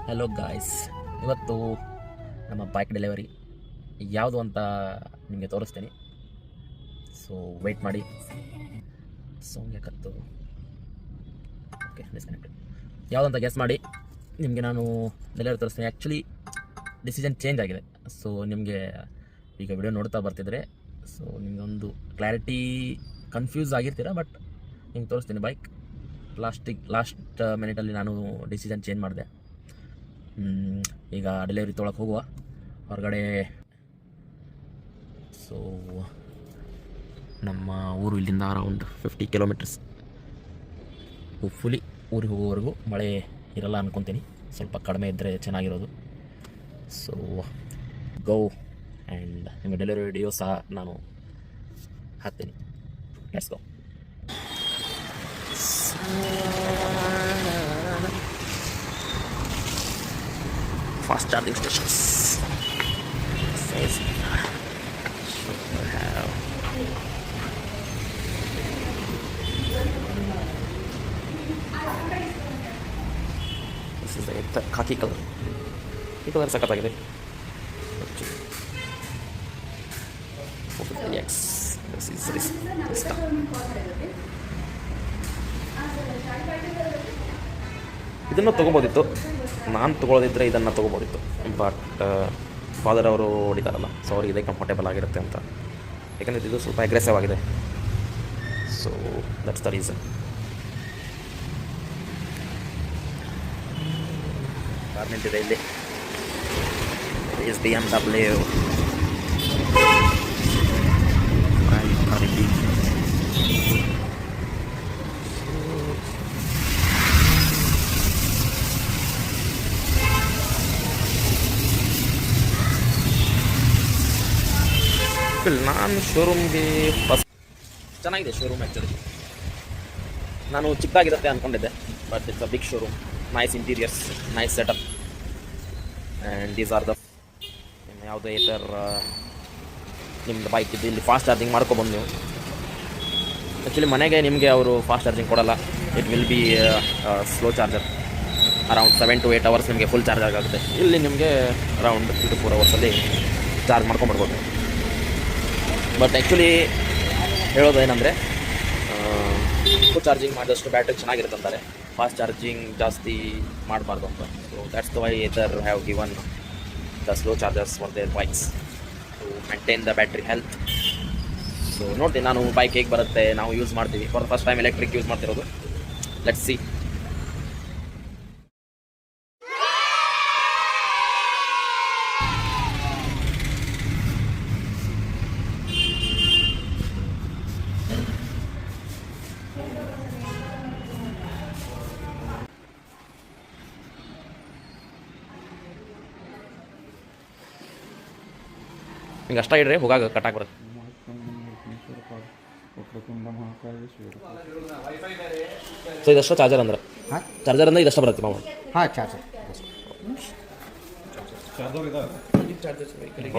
Hello guys, ಇವತ್ತು ನಮ್ಮ bike delivery ಯಾವುದು ಅಂತ ನಿಮಗೆ ತೋರಿಸ್ತೀನಿ. ಸೊ ವೆಯ್ಟ್ ಮಾಡಿ. ಸಾಂಗ್ ಯಾಕತ್ತು ಓಕೆ ಡಿಸ್ಕನೆಕ್ಟೆಡ್. ಯಾವುದಂತ ಗೆಸ್ ಮಾಡಿ, ನಿಮಗೆ ನಾನು ಡೆಲಿವರಿ ತೋರಿಸ್ತೀನಿ. ಆ್ಯಕ್ಚುಲಿ ಡಿಸಿಷನ್ ಚೇಂಜ್ ಆಗಿದೆ. ಸೊ ನಿಮಗೆ ಈಗ ವಿಡಿಯೋ ನೋಡ್ತಾ ಬರ್ತಿದ್ರೆ ಸೊ ನಿಮಗೊಂದು ಕ್ಲಾರಿಟಿ ಕನ್ಫ್ಯೂಸ್ ಆಗಿರ್ತೀರ, ಬಟ್ ನಿಮ್ಗೆ ತೋರಿಸ್ತೀನಿ ಬೈಕ್. ಲಾಸ್ಟ್ ಮಿನಿಟಲ್ಲಿ ನಾನು ಡಿಸಿಷನ್ ಚೇಂಜ್ ಮಾಡಿದೆ. ಈಗ ಡೆಲಿವರಿ ತೊಗೊಳಕ್ಕೆ ಹೋಗುವ ಹೊರಗಡೆ. ಸೊ ನಮ್ಮ ಊರು ಇಲ್ಲಿಂದ ಅರೌಂಡ್ 50 ಕಿಲೋಮೀಟರ್ಸ್. ಹೋಪ್ಫುಲಿ ಊರಿಗೆ ಹೋಗೋವರೆಗೂ ಮಳೆ ಇರಲ್ಲ ಅಂದ್ಕೊತೀನಿ, ಸ್ವಲ್ಪ ಕಡಿಮೆ ಇದ್ದರೆ ಚೆನ್ನಾಗಿರೋದು. ಸೊ ಗೋ ಆ್ಯಂಡ್ ನಿಮ್ಮ ಡೆಲಿವರಿ ವಿಡಿಯೋ ಸಹ ನಾನು ಹಾಕ್ತೀನಿ. Let's go. Fast charging stations. This is the khaki color. ಈ ಕಲರ್ ಸಖತ್ತಾಗಿದೆ. 450X. This is Rista. ಇದನ್ನು ತೊಗೋಬೋದಿತ್ತು, ನಾನು ತೊಗೊಳ್ಳೋದಿದ್ದರೆ ಇದನ್ನು ತೊಗೋಬೋದಿತ್ತು. ಬಟ್ ಫಾದರ್ ಅವರು ಹೊಡಿತಾರಲ್ಲ, ಸೊ ಅವ್ರಿಗೆ ಇದೇ ಕಂಫರ್ಟೇಬಲ್ ಆಗಿರುತ್ತೆ ಅಂತ. ಯಾಕಂದರೆ ಇದು ಸ್ವಲ್ಪ ಅಗ್ರೆಸಿವ್ ಆಗಿದೆ. So that's the reason. Car ನಿಂತಿದೆ ಇಲ್ಲಿ. Is BMW. ನಾನು ಶೋರೂಮ್ಗೆ ಫಸ್ಟ್ ಚೆನ್ನಾಗಿದೆ ಶೋರೂಮ್. ಆ್ಯಕ್ಚುಲಿ ನಾನು ಚಿಕ್ಕದಾಗಿರುತ್ತೆ ಅಂದ್ಕೊಂಡಿದ್ದೆ, but it's a big showroom. Nice interiors, nice setup, and these are the ಯಾವುದೇ ಈ ಥರ ನಿಮ್ಮದು ಬೈಕ್ ಇದ್ದು ಇಲ್ಲಿ ಫಾಸ್ಟ್ ಚಾರ್ಜಿಂಗ್ ಮಾಡ್ಕೊಬಂದು ನೀವು. ಆ್ಯಕ್ಚುಲಿ ಮನೆಗೆ ನಿಮಗೆ ಅವರು ಫಾಸ್ಟ್ ಚಾರ್ಜಿಂಗ್ ಕೊಡಲ್ಲ. It will be slow charger. Around 7 to 8 hours ನಿಮಗೆ ಫುಲ್ ಚಾರ್ಜ್ ಆಗುತ್ತೆ. ಇಲ್ಲಿ ನಿಮಗೆ ಅರೌಂಡ್ 3 to 4 hours ಚಾರ್ಜ್ ಮಾಡ್ಕೊಂಬರ್ಬೋದು. ಬಟ್ ಆ್ಯಕ್ಚುಲಿ ಹೇಳೋದೇನೆಂದರೆ ಫುಲ್ ಚಾರ್ಜಿಂಗ್ ಮಾಡಿದಷ್ಟು ಬ್ಯಾಟ್ರಿ ಚೆನ್ನಾಗಿರುತ್ತೆ ಅಂತಾರೆ. ಫಾಸ್ಟ್ ಚಾರ್ಜಿಂಗ್ ಜಾಸ್ತಿ ಮಾಡಬಾರ್ದು ಅಂತ. So that's the why either have given the slow chargers for their bikes to maintain the battery health. So ನೋಡ್ತೀನಿ ನಾನು ಬೈಕ್ ಹೇಗೆ ಬರುತ್ತೆ. ನಾವು ಯೂಸ್ ಮಾಡ್ತೀವಿ, for the first time electric use ಮಾಡ್ತಿರೋದು. Let's see. ಹಿಂಗೆ ಅಷ್ಟ ಇಡ್ರಿ, ಹೋಗಾಗ ಕಟ್ಟಾಕ್ ಬರುತ್ತೆ. ಸೊ ಇದಷ್ಟು ಚಾರ್ಜರ್ ಅಂದ್ರೆ ಇದಷ್ಟು ಬರುತ್ತೆ ಮಾಮ. ಹಾಂ, ಚಾರ್ಜರ್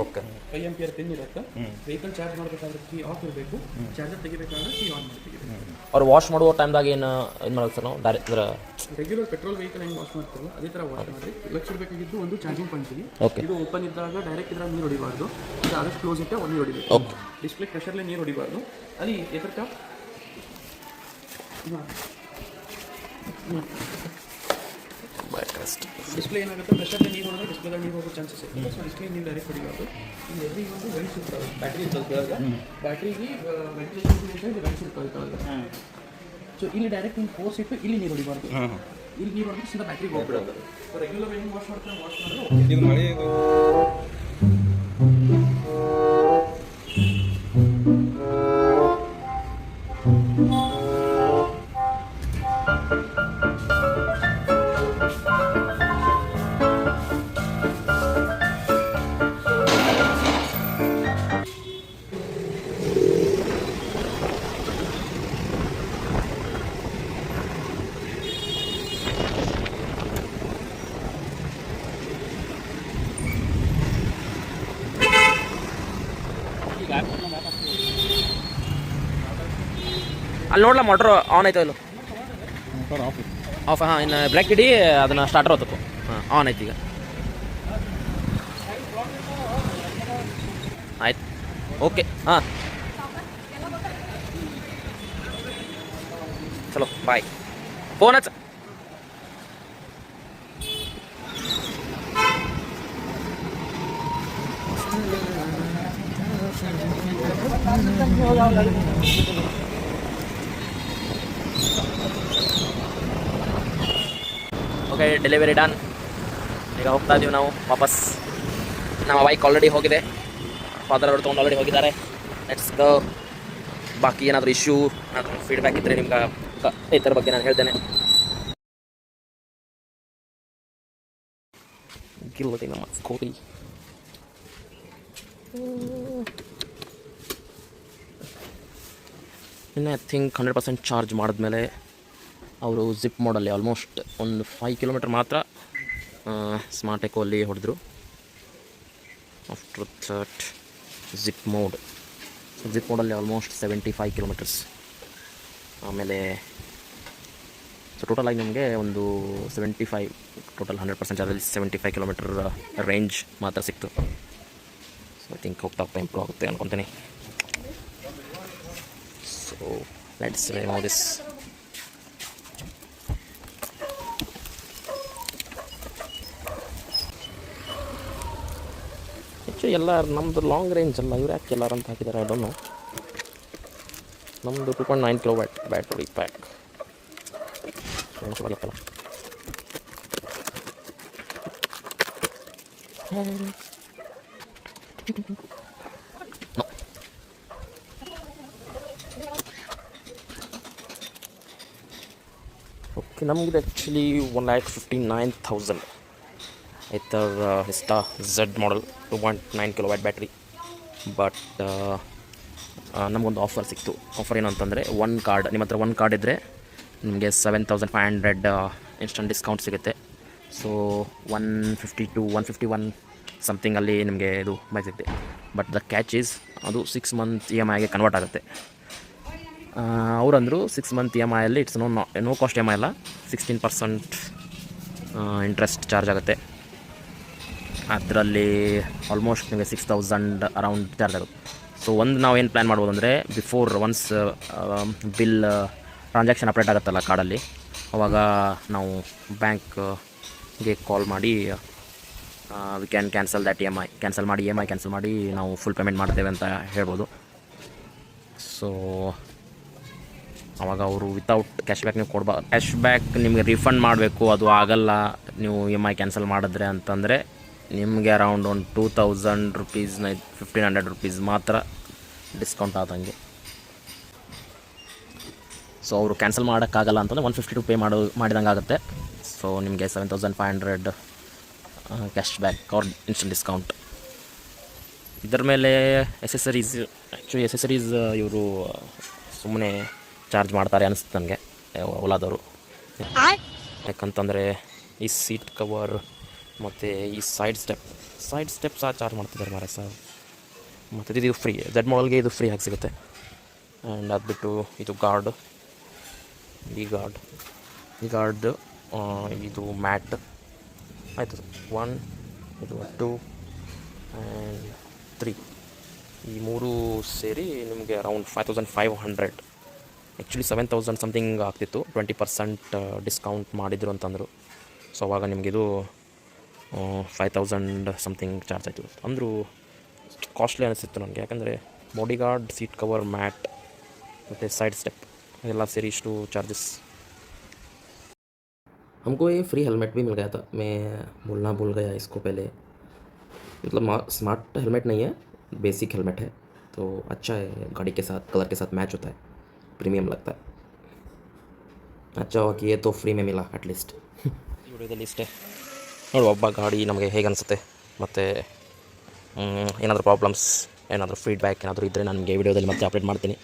ಓಕೆ. 5 ಆಂಪಿಯರ್ ಪಿನ್ ಇರುತ್ತೆ. ವೆಹಿಕಲ್ ಚಾರ್ಜ್ ಮಾಡಬೇಕಾದ್ರೆ ಕೀ ಆಫ್ ಇರಬೇಕು, ಚಾರ್ಜರ್ ತೆಗಿಬೇಕಾದ್ರೆ ಕೀ ಆನ್ ಮಾಡ್ತೀವಿ. ಅವ್ರು ವಾಶ್ ಮಾಡುವ ಟೈಮ್ದಾಗ ಏನು ಮಾಡೋದು ಸರ್ ನಾವು? ಡೈರೆಕ್ಟ್ ರೆಗ್ಯುಲರ್ ಪೆಟ್ರೋಲ್ ವೆಹಿಕಲ್ ಹೆಂಗೆ ವಾಶ್ ಮಾಡ್ತಾರಲ್ಲ ಅದೇ ಥರ ವಾಶ್ ಮಾಡಿ. ಲಕ್ಷಿಸಬೇಕಾಗಿದ್ದು ಒಂದು ಚಾರ್ಜಿಂಗ್ ಪಾಯಿಂಟ್ ಇದೆ. ಓಕೆ. ಇದು ಓಪನ್ ಇದ್ದಾಗ ಡೈರೆಕ್ಟ್ ಇದ್ರಾಗ ನೀರು ಹೊಡಿಬಾರ್ದು. ಇದು ಆದಷ್ಟು ಕ್ಲೋಸ್ ಇಟ್ಟೆ ಒಂದು ನೀರು ಹೊಡಿಬೇಕು. ಓಕೆ. ಡಿಸ್ಪ್ಲೇ ಪ್ರೆಷರ್ಲೇ ನೀರು ಹೊಡಿಬಾರ್ದು. ಅಲ್ಲಿ ಎಫೆಕ್ಟ್ ಡಿಸ್ಪ್ಲೇ ಏನಾಗುತ್ತೆ, ಪ್ರೆಷರ್ಲಿ ನೀರು ಹೊಡೆದ್ರೆ ಡಿಸ್ಪ್ಲೇದಾಗ ನೀರು ಹೋಗೋ ಚಾನ್ಸಸ್ ಇದೆ. ಸೊ ಡಿಸ್ಪ್ಲೇ ನೀರು ಡೈರೆಕ್ಟ್ ಹೊಡಿಬಾರ್ದು. ಇಲ್ಲಿ ಎಲ್ಲಿ ಒಂದು ವೆಂಟ್ಸ್ ಇರ್ತವೆ, ಬ್ಯಾಟ್ರಿ ಇರ್ತದೆ. ಬ್ಯಾಟ್ರಿಗೆ ವೆಂಟಿಲೇಷನ್ ವೆಂಟ್ಸ್ ಇರ್ತವೆ. ಸೊ ಇಲ್ಲಿ ಡೈರೆಕ್ಟ್ ಹಿಂಗೆ ಫೋರ್ಸ್ ಇಟ್ಟು ಇಲ್ಲಿ ನೀರು ಹೊಡಿಬಾರ್ದು. ಇಲ್ಲಿ ನೀರು ಹೊಡೆದ್ರೆ ಸೀದಾ ಬ್ಯಾಟ್ರಿಗೆ ಹೋಗ್ಬಿಡೋದು. ಸೊ ರೆಗ್ಯುಲರ್ ಹೆಂಗೆ ವಾಶ್ ಮಾಡ್ತಾರೆ ಅಲ್ಲಿ ನೋಡ್ಲಾ ಮೋಟ್ರ್ ಆನ್ ಆಯ್ತು ಇಲ್ಲ? ಆಫ್. ಹಾಂ, ಇನ್ನು ಬ್ರೇಕ್ ಹಿಡಿ, ಅದನ್ನು ಸ್ಟಾರ್ಟರ್ ಹೊತ್ತು. ಹಾಂ, ಆನ್ ಆಯ್ತು ಈಗ. ಆಯ್ತು, ಓಕೆ. ಹಾಂ, ಚಲೋ ಬಾಯ್. ಫೋನ್ ಹಚ್ಚ. Okay, delivery done. ಈಗ ಹೋಗ್ತಾ ಇದ್ದೀವಿ ನಾವು ವಾಪಸ್. ನಮ್ಮ ಬೈಕ್ ಆಲ್ರೆಡಿ ಹೋಗಿದೆ, ಫಾದರ್ ಅವರು ತೊಗೊಂಡು ಆಲ್ರೆಡಿ ಹೋಗಿದ್ದಾರೆ. Let's go. ಬಾಕಿ ಏನಾದರೂ ಇಶ್ಯೂ, ಏನಾದರೂ ಫೀಡ್ಬ್ಯಾಕ್ ಇದ್ದರೆ ನಿಮ್ಗೆ ಇದರ ಬಗ್ಗೆ ನಾನು ಹೇಳ್ತೇನೆ. ಗಿಲ್ಲೋದಿ ನಮ್ಮ ಸ್ಕೂಟಿ. ಇನ್ನು ಐ ಥಿಂಕ್ 100% ಚಾರ್ಜ್ ಮಾಡಿದ್ಮೇಲೆ ಅವರು ಜಿಪ್ ಮೋಡಲ್ಲಿ ಆಲ್ಮೋಸ್ಟ್ ಒಂದು 5 ಕಿಲೋಮೀಟರ್ ಮಾತ್ರ ಸ್ಮಾರ್ಟ್ ಎಕೋಲ್ಲಿ ಹೊಡೆದ್ರು. ಆಫ್ಟರ್ ದಟ್ ಜಿಪ್ ಮೋಡಲ್ಲಿ ಆಲ್ಮೋಸ್ಟ್ 75 ಕಿಲೋಮೀಟರ್ಸ್. ಆಮೇಲೆ ಸೊ ಟೋಟಲಾಗಿ ನಮಗೆ ಒಂದು 75, ಟೋಟಲ್ 100% ಚಾರ್ಜಲ್ಲಿ 75 ಕಿಲೋಮೀಟರ್ ರೇಂಜ್ ಮಾತ್ರ ಸಿಕ್ತು. ಸೊ ಐ ಥಿಂಕ್ ಹೋಗ್ತಾ ಇಂಪ್ರೂವ್ ಆಗುತ್ತೆ ಅನ್ಕೊತೀನಿ. So let's remove this. Actually ಎಲ್ಲ ನಮ್ಮದು ಲಾಂಗ್ ರೇಂಜ್ ಅಲ್ಲ, ಇವ್ರು ಯಾಕೆ ಎಲ್ಲಾರು ಅಂತ ಹಾಕಿದ್ದಾರೆ ಐ ಡೋಂಟ್ ನೋ. ನಮ್ಮದು 2.9 ಕಿಲೋವ್ಯಾಟ್ ಬ್ಯಾಟ್ರಿ ಪ್ಯಾಕ್. ಓಕೆ, ನಮಗಿದೆ actually 1,59,000 Ather Rizta Z model 2.9 kilowatt battery. But ನಮಗೊಂದು ಆಫರ್ ಸಿಕ್ತು. ಆಫರ್ ಏನು ಅಂತಂದರೆ, ನಿಮ್ಮ ಹತ್ರ ಒಂದು ಕಾರ್ಡ್ ಇದ್ದರೆ ನಿಮಗೆ 7,500 ಇನ್ಸ್ಟಂಟ್ ಡಿಸ್ಕೌಂಟ್ ಸಿಗುತ್ತೆ. ಸೊ 151 ಸಮಥಿಂಗಲ್ಲಿ ನಿಮಗೆ ಇದು ಬೈಕ್ ಸಿಗುತ್ತೆ. ಬಟ್ ದ ಕ್ಯಾಚ್ ಈಸ್ ಅದು 6 ಮಂತ್ EMIಗೆ ಕನ್ವರ್ಟ್ ಆಗುತ್ತೆ. ಅವರಂದರು 6 ಮಂತ್ EMIಯಲ್ಲಿ ಇಟ್ಸ್ ನೋ ಕಾಸ್ಟ್ EMI ಅಲ್ಲ, 16% ಇಂಟ್ರೆಸ್ಟ್ ಚಾರ್ಜ್ ಆಗುತ್ತೆ. ಅದರಲ್ಲಿ ಆಲ್ಮೋಸ್ಟ್ ನಿಮಗೆ 6,000 ಅರೌಂಡ್ ಚಾರ್ಜ್ ಆಗುತ್ತೆ. ಸೊ ನಾವು ಏನು ಪ್ಲ್ಯಾನ್ ಮಾಡ್ಬೋದು ಅಂದರೆ, before once bill transaction update ಆಗುತ್ತಲ್ಲ ಕಾರ್ಡಲ್ಲಿ, ಅವಾಗ ನಾವು ಬ್ಯಾಂಕ್ಗೆ ಕಾಲ್ ಮಾಡಿ we can cancel that EMI cancel ಮಾಡಿ ನಾವು ಫುಲ್ ಪೇಮೆಂಟ್ ಮಾಡ್ತೇವೆ ಅಂತ ಹೇಳ್ಬೋದು. ಸೊ ಆವಾಗ ಅವರು ವಿತೌಟ್ ಕ್ಯಾಶ್ಬ್ಯಾಕ್ ನೀವು ಕ್ಯಾಶ್ಬ್ಯಾಕ್ ನಿಮಗೆ ರಿಫಂಡ್ ಮಾಡಬೇಕು, ಅದು ಆಗಲ್ಲ ನೀವು EMI ಕ್ಯಾನ್ಸಲ್ ಮಾಡಿದ್ರೆ ಅಂತಂದರೆ ನಿಮಗೆ ಅರೌಂಡ್ ಒಂದು 2,000 ರುಪೀಸ್ 1,500 ರುಪೀಸ್ ಮಾತ್ರ ಡಿಸ್ಕೌಂಟ್ ಆದಂಗೆ. ಸೊ ಅವರು ಕ್ಯಾನ್ಸಲ್ ಮಾಡೋಕ್ಕಾಗಲ್ಲ ಅಂತಂದರೆ 150 ಪೇ ಮಾಡಿದಂಗೆ ಆಗುತ್ತೆ. ಸೊ ನಿಮಗೆ 7,500 ಕ್ಯಾಶ್ಬ್ಯಾಕ್ ಆರ್ ಇನ್ಸ್ಟಂಟ್ ಡಿಸ್ಕೌಂಟ್. ಇದರ ಮೇಲೆ ಎಸೆಸರೀಸ್ ಇವರು ಸುಮ್ಮನೆ ಚಾರ್ಜ್ ಮಾಡ್ತಾರೆ ಅನಿಸುತ್ತೆ ನನಗೆ, ಓಲಾದವರು. ಯಾಕಂತಂದರೆ ಈ ಸೀಟ್ ಕವರ್ ಮತ್ತು ಈ ಸೈಡ್ ಸ್ಟೆಪ್ ಸಹ ಚಾರ್ಜ್ ಮಾಡ್ತಿದ್ದಾರೆ ಮಾರೆ ಸರ್. ಮತ್ತು ಇದು ಫ್ರೀ, ಝೆಡ್ ಮಾಡಲ್ಗೆ ಇದು ಫ್ರೀ ಆಗಿ ಸಿಗುತ್ತೆ. ಆ್ಯಂಡ್ ಅದು ಬಿಟ್ಟು ಇದು ಈ ಗಾರ್ಡ್ ಇದು ಮ್ಯಾಟ್ ಆಯಿತು. 1 ಇದು 2 ಆ್ಯಂಡ್ 3 ಈ 3 ಸೇರಿ ನಿಮಗೆ ಅರೌಂಡ್ 5,500. ಆ್ಯಕ್ಚುಲಿ 7,000 ಸಮಥಿಂಗ್ ಆಗ್ತಿತ್ತು, 20% ಡಿಸ್ಕೌಂಟ್ ಮಾಡಿದ್ರು ಅಂತಂದರು. ಸೊ ಅವಾಗ ನಿಮಗಿದು 5,000 ಸಮಥಿಂಗ್ ಚಾರ್ಜ್ ಆಯಿತು. ಅಂದರೂ ಕಾಸ್ಟ್ಲಿ ಅನಿಸಿತ್ತು ನನಗೆ, ಯಾಕಂದರೆ body guard, seat cover, mat ಮತ್ತು ಸೈಡ್ ಸ್ಟೆಪ್ ಎಲ್ಲ ಸೇರಿ इಷ್ಟು चार्जेस. हमको ये फ्री हेलमेट भी मिल गया था, मैं बोलना भूल गया इसको पहले. मतलब स्मार्ट हेलमेट नहीं है, बेसिक हेलमेट है. तो अच्छा है, गाड़ी के साथ कलर के साथ मैच होता है, प्रीमियम लगता है. अच्छा हुआ कि ये तो फ्री में मिला एटलीस्ट. ವಿಡಿಯೋದಲ್ಲಿ ಇಷ್ಟೇ ನೋಡಿ, ಒಬ್ಬ ಗಾಡಿ ನಮಗೆ ಹೇಗೆ ಅನಿಸುತ್ತೆ, ಮತ್ತು ಏನಾದರೂ ಪ್ರಾಬ್ಲಮ್ಸ್, ಏನಾದರೂ ಫೀಡ್ಬ್ಯಾಕ್ ಏನಾದರೂ ಇದ್ದರೆ ನಾನು ನಿಮಗೆ ವಿಡಿಯೋದಲ್ಲಿ ಮತ್ತೆ ಅಪ್ಡೇಟ್ ಮಾಡ್ತೀನಿ.